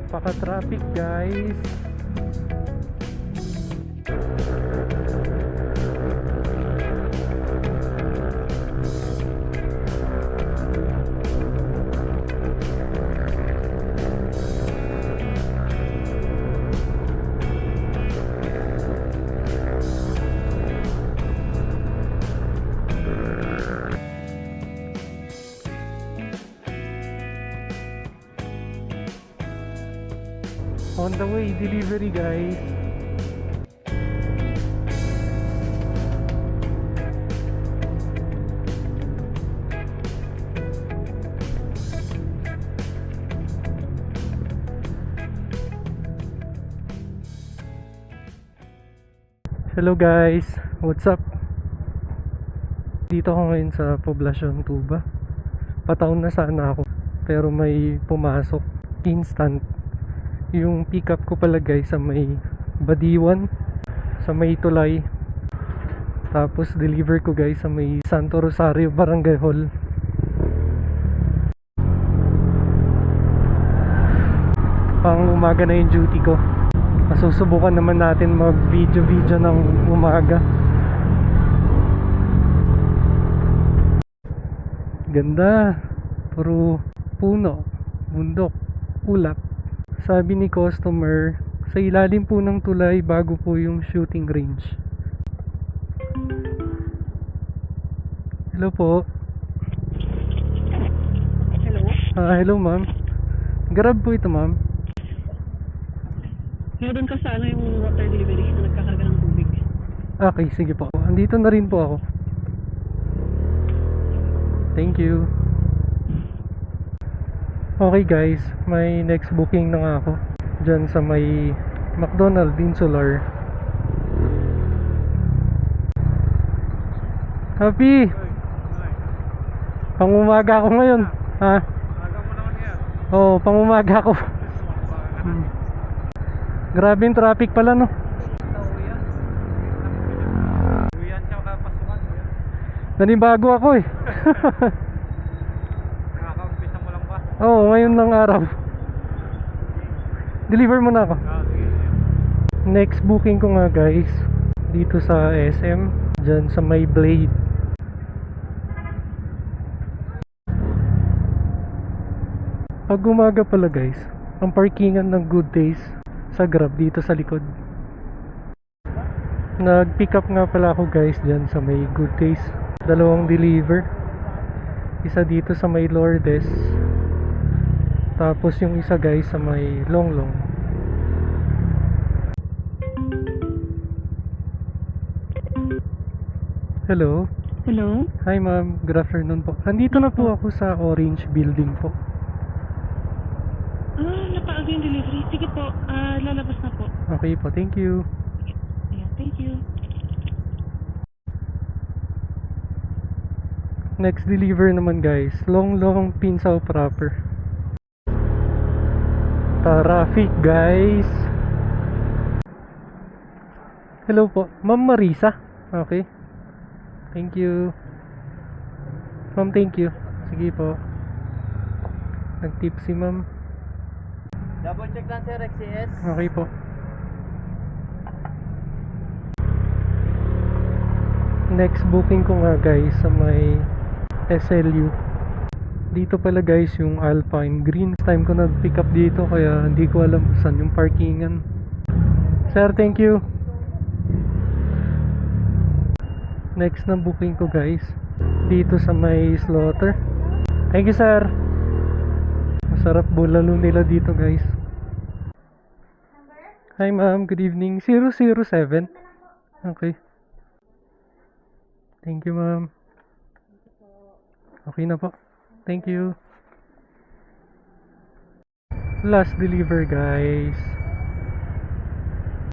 Napaka-traffic guys. On the way, delivery guys. Hello guys, what's up? Dito ako ngayon sa Poblacion Tuba. Pataon na sana ako, pero may pumasok instant. Yung pick up ko pala guys sa may Badiwan, sa may Tulay. Tapos deliver ko guys sa may Santo Rosario Barangay Hall. Pang umaga na yung duty ko. Masusubukan naman natin mag video ng umaga. Ganda, puro puno, bundok, ulap. Sabi ni customer, sa ilalim po ng tulay bago po yung shooting range. Hello po. Hello? Hello ma'am. Grab po ito ma'am. Meron ka sa ano yung water delivery na nagkakarga ng tubig. Okay, sige po. Andito na rin po ako. Thank you. Okay guys, may next booking na nga ako dyan sa may McDonald Insular. Happy! Pangumaga ako ngayon. Ha? Oo, pangumaga ako. Grabe yung traffic pala no. Nanibago ako eh. Oo, ngayon ng araw. Deliver mo na ako. Next booking ko nga guys, dito sa SM, dyan sa may Blade. Pag umaga pala guys, ang parkingan ng Good Days sa Grab dito sa likod. Nag-pick up nga pala ako guys dyan sa may Good Days. Dalawang deliver. Isa dito sa may Lourdes. Tapos yung isa guys sa may Longlong. Hello. Hello? Hi ma'am, good afternoon po. Andito na po ako sa Orange Building po. Napaaga yung delivery. Sige po, lalabas na po. Okay po, thank you. Yeah, thank you. Next deliver naman guys, Longlong Pinsao proper. Traffic guys. Hello po, Ma'am Marisa. Okay. Thank you. Ma'am, thank you. Sige po. Nag-tip si ma'am. Double check lang sir, XCS. Okay po. Next booking ko nga guys sa may SLU. Dito pala guys yung Alpine Green. Time ko nag-pick up dito kaya hindi ko alam saan yung parkingan. Sir, thank you. Next na booking ko guys, dito sa may Slaughter. Thank you sir. Masarap bulalo nila dito guys. Hi ma'am, good evening. 007. Okay. Thank you ma'am. Okay na po. Thank you. Last deliver guys.